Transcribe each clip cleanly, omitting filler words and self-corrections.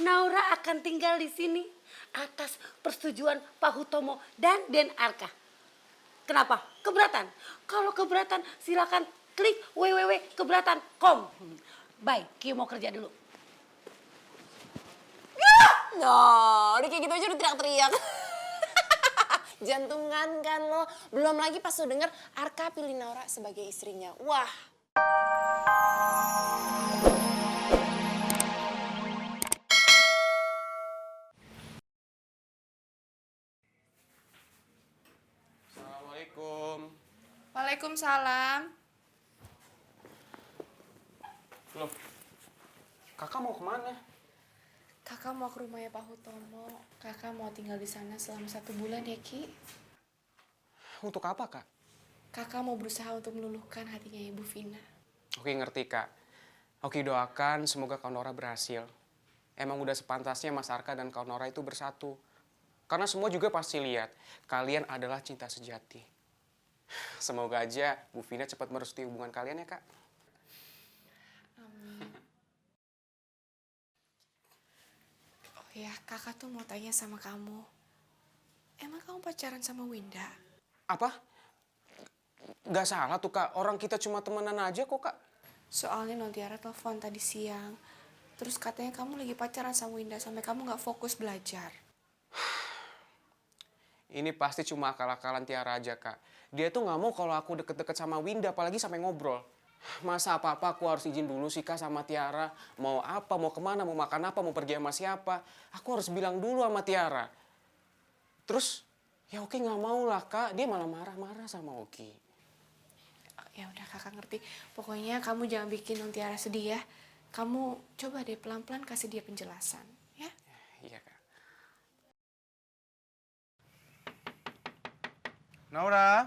Naura akan tinggal di sini atas persetujuan Pak Hutomo dan Den Arka. Kenapa? Keberatan? Kalau keberatan silakan klik www.keberatan.com. Bye, Kio mau kerja dulu. Nah, udah kayak gitu aja udah teriak-teriak. Jantungan kan lo. Belum lagi pas lo denger Arka pilih Naura sebagai istrinya. Wah. Assalamualaikum. Waalaikumsalam. Loh, kakak mau kemana? Kakak mau ke rumahnya Pak Hutomo. Kakak mau tinggal di sana selama 1 bulan ya, Ki. Untuk apa, Kak? Kakak mau berusaha untuk meluluhkan hatinya Ibu Vina. Oki ngerti, Kak. Oki doakan semoga Kak Nora berhasil. Emang udah sepantasnya Mas Arka dan Kak Nora itu bersatu. Karena semua juga pasti lihat, kalian adalah cinta sejati. Semoga aja Bu Vina cepat merestui hubungan kalian ya, Kak. Amin. Oh ya, kakak tuh mau tanya sama kamu. Emang kamu pacaran sama Winda? Apa? Gak salah tuh, Kak. Orang kita cuma temenan aja kok, Kak. Soalnya Nontiara telepon tadi siang. Terus katanya kamu lagi pacaran sama Winda sampai kamu gak fokus belajar. Ini pasti cuma akal-akalan Tiara aja, Kak. Dia tuh gak mau kalau aku deket-deket sama Winda, apalagi sampai ngobrol. Masa apa-apa aku harus izin dulu sih, Kak, sama Tiara. Mau apa, mau kemana, mau makan apa, mau pergi sama siapa. Aku harus bilang dulu sama Tiara. Terus, ya Oki gak mau lah, Kak. Dia malah marah-marah sama Oki. Ya udah kakak ngerti. Pokoknya kamu jangan bikin Nontiara sedih ya. Kamu coba deh pelan-pelan kasih dia penjelasan, ya? Iya, Kak. Naura,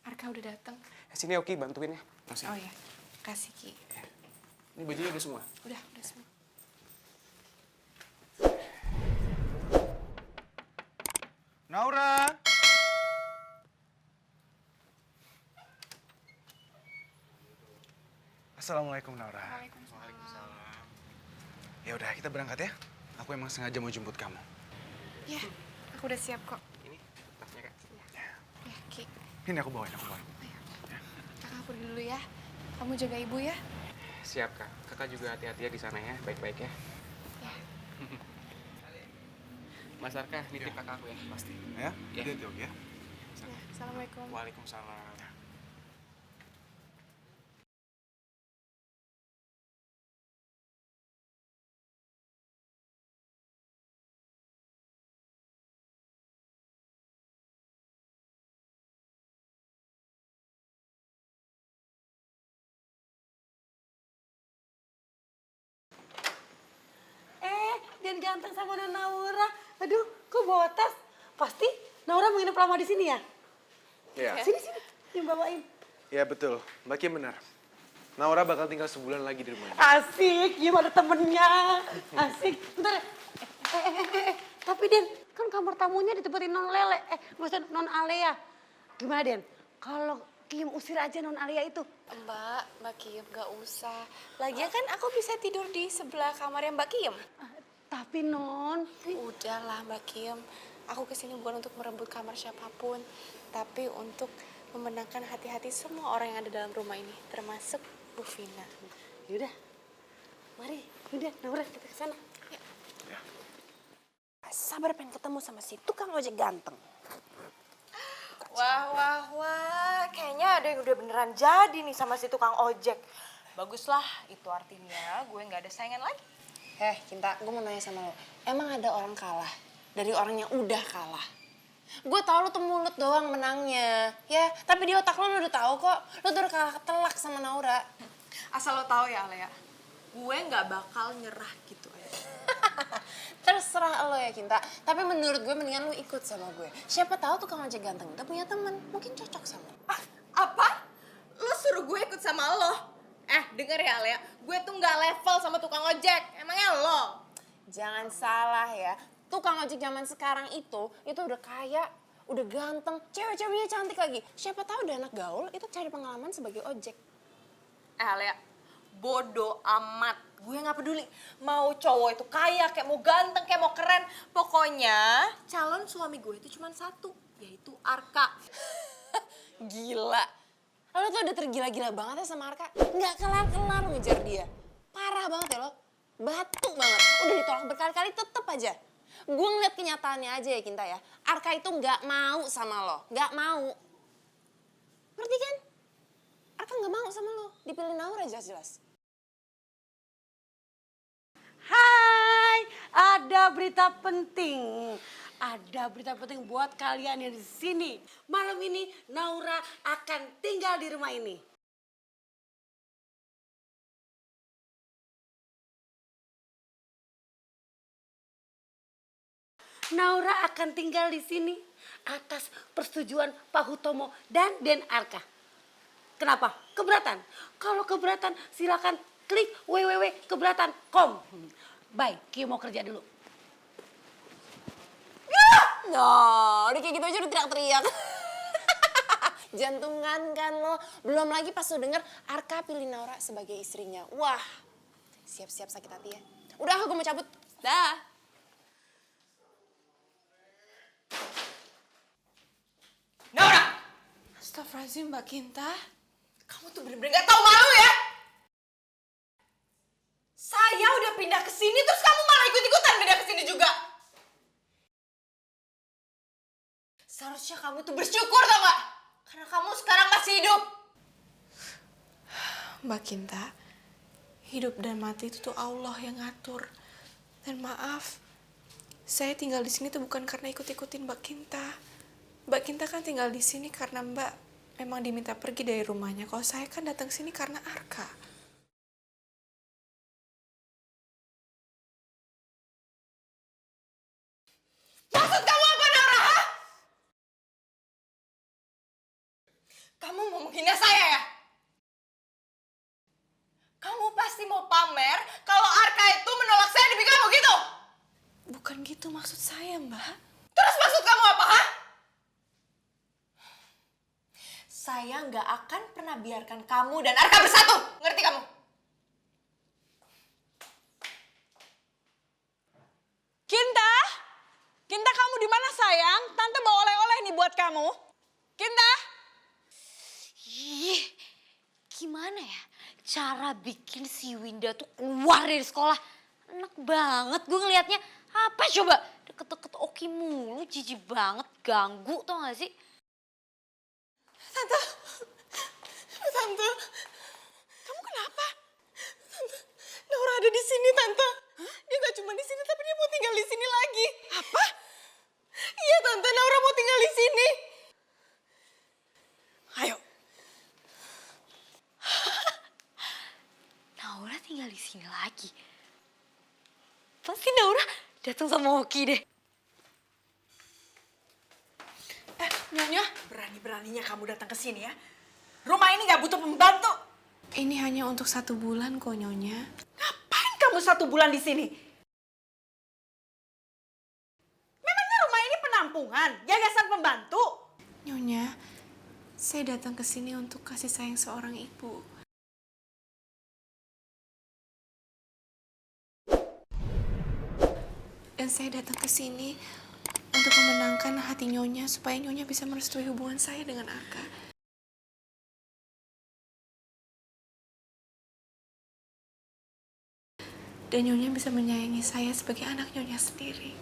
Arka udah datang. Sini Oki bantuin ya. Masih. Oh ya, kasih Ki. Ini bajunya udah semua. Udah semua. Naura. Assalamualaikum Naura. Waalaikumsalam. Ya udah kita berangkat ya. Aku emang sengaja mau jemput kamu. Ya, aku udah siap kok. Ini tasnya, Kak. Ya, Ki. Ini aku bawain. Ayo. Kakak pergi dulu ya. Kamu jaga ibu ya. Siap, Kak. Kakak juga hati-hati ya di sana ya. Baik-baik ya. Ya. Mas Arka, nitip kakak aku ya. Pasti. Ya, Ya. hati-hati Oki ya. Ya, Assalamualaikum. Waalaikumsalam. Dan ganteng sama Nona Naura. Aduh, kok bawa tas? Pasti Naura menginap lama di sini ya? Iya. Sini, yang bawain. Ya betul, Mbak Kim benar. Naura bakal tinggal sebulan lagi di rumah ini. Asik, gimana temennya? Asik. Bentar, tapi Den, kan kamar tamunya ditempatin Non Lele. Maksudnya Non Alea. Gimana Den? Kalau Kim usir aja Non Alea itu. Mbak Kiem gak usah. Lagian kan aku bisa tidur di sebelah kamarnya Mbak Kiem. Tapi Non, Udahlah Mbak Kiem, aku kesini bukan untuk merebut kamar siapapun, tapi untuk memenangkan hati-hati semua orang yang ada dalam rumah ini, termasuk Bu Vina. yaudah. Mari, yaudah Naura kita ke sana. Sabar pengen ketemu sama si tukang ojek ganteng. Wah, kayaknya ada yang udah beneran jadi nih sama si tukang ojek. Baguslah, itu artinya gue nggak ada saingan lagi. Cinta, gue mau nanya sama lo. Emang ada orang kalah dari orang yang udah kalah? Gue tau lo tuh mulut doang menangnya. Ya, tapi di otak lo udah tahu kok. Lo tuh udah kalah telak sama Naura. Asal lo tahu ya, Alea, gue nggak bakal nyerah gitu aja. Terserah lo ya, Cinta. Tapi menurut gue mendingan lo ikut sama gue. Siapa tahu tukang ojek ganteng udah punya teman. Mungkin cocok sama lo. Apa? Lo suruh gue ikut sama lo? Denger ya, Alea, gue tuh nggak level sama tukang ojek. Emangnya lo? Jangan salah ya. Tukang ojek zaman sekarang itu udah kaya, udah ganteng, cewek-ceweknya cantik lagi. Siapa tahu udah anak gaul itu cari pengalaman sebagai ojek. Alea, Bodoh amat. Gue nggak peduli. Mau cowok itu kaya, kayak mau ganteng, kayak mau keren. Pokoknya calon suami gue itu cuma satu, yaitu Arka. Gila. Lo tuh udah tergila-gila banget ya sama Arka. Nggak kelar-kelar ngejar dia. Parah banget ya lo. Batu banget. Udah ditolak berkali-kali tetep aja. Gue ngeliat kenyataannya aja ya Kinta ya. Arka itu nggak mau sama lo. Nggak mau. Ngerti kan? Arka nggak mau sama lo. Dipilih Naura jelas-jelas. Hai, ada berita penting. Ada berita penting buat kalian yang di sini. Malam ini Naura akan tinggal di rumah ini. Naura akan tinggal di sini atas persetujuan Pak Hutomo dan Den Arka. Kenapa? Keberatan. Kalau keberatan silakan klik www.keberatan.com. Bye, Kio mau kerja dulu. No, udah kayak gitu aja udah teriak-teriak. Jantungan kan lo. Belum lagi pas lo denger Arka pilih Naura sebagai istrinya. Wah, siap-siap sakit hati ya. Udah, gue mau cabut. Dah. Naura! Astagfirullahaladzim Mbak Kinta. Kamu tuh bener-bener gak tau malu ya? Saya udah pindah ke sini terus kamu malah ikut-ikutan pindah ke sini juga. Seharusnya kamu tuh bersyukur tau gak? Karena kamu sekarang masih hidup. Mbak Kinta, hidup dan mati itu tuh Allah yang ngatur. Dan maaf, saya tinggal di sini tuh bukan karena ikut-ikutin Mbak Kinta. Mbak Kinta kan tinggal di sini karena Mbak memang diminta pergi dari rumahnya. Kalau saya kan datang sini karena Arka. Maksud kamu apa, Naura? Hah? Kamu mau menghina saya ya? Kamu pasti mau pamer kalau Arka itu menolak saya demi kamu gitu? Bukan gitu maksud saya, Mbak. Terus maksud kamu apa, ha? Saya nggak akan pernah biarkan kamu dan Arka bersatu. Ngerti kamu? Kinta? Kinta, kamu di mana sayang? Tante bawa oleh-oleh nih buat kamu. Kinta? Ih, gimana ya cara bikin si Winda tuh keluar dari sekolah? Enak banget gue ngelihatnya. Apa coba? Deket-deket Oki mulu, jijik banget, ganggu tau gak sih? Tante, kamu kenapa? Tante, Naura ada di sini, Tante. Dia gak cuma di sini, tapi dia mau tinggal di sini lagi. Apa? Iya, Tante, Naura mau tinggal di sini. Ayo. Naura tinggal di sini lagi. Pasti Naura datang sama Oki deh. Nyonya, berani-beraninya kamu datang ke sini ya. Rumah ini nggak butuh pembantu. Ini hanya untuk 1 bulan kok, Nyonya. Ngapain kamu 1 bulan di sini? Memangnya rumah ini penampungan, yayasan pembantu? Nyonya, saya datang ke sini untuk kasih sayang seorang ibu. Dan saya datang ke sini untuk memenangkan hati Nyonya supaya Nyonya bisa merestui hubungan saya dengan Arka. Dan Nyonya bisa menyayangi saya sebagai anak Nyonya sendiri.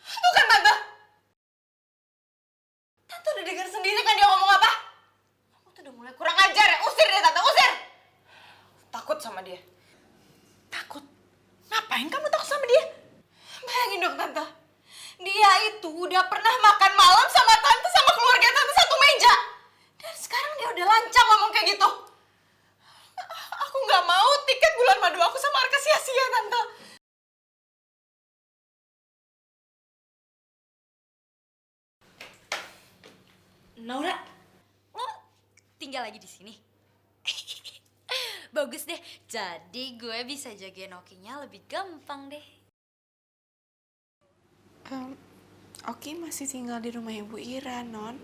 Tuh kan Tante. Tante udah dengar sendiri kan dia ngomong apa? Kamu tuh udah mulai kurang ajar ya. Usir dia Tante, usir. Takut sama dia. Takut? Ngapain kamu takut sama dia? Bayangin dong Tante. Dia itu udah pernah makan malam sama Tante sama keluarga Tante satu meja. Dan sekarang dia udah lancang ngomong kayak gitu. Aku nggak mau tiket bulan madu aku sama Arka sia-sia Tante. Naura, lo tinggal lagi di sini. Bagus deh. Jadi gue bisa jagain Okinya lebih gampang deh. Oki masih tinggal di rumah Ibu Ira, Non.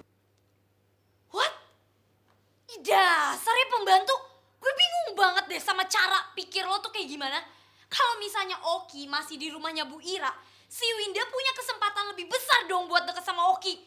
Dasar ya pembantu. Gue bingung banget deh sama cara pikir lo tuh kayak gimana. Kalau misalnya Oki masih di rumahnya Bu Ira, si Winda punya kesempatan lebih besar dong buat deket sama Oki.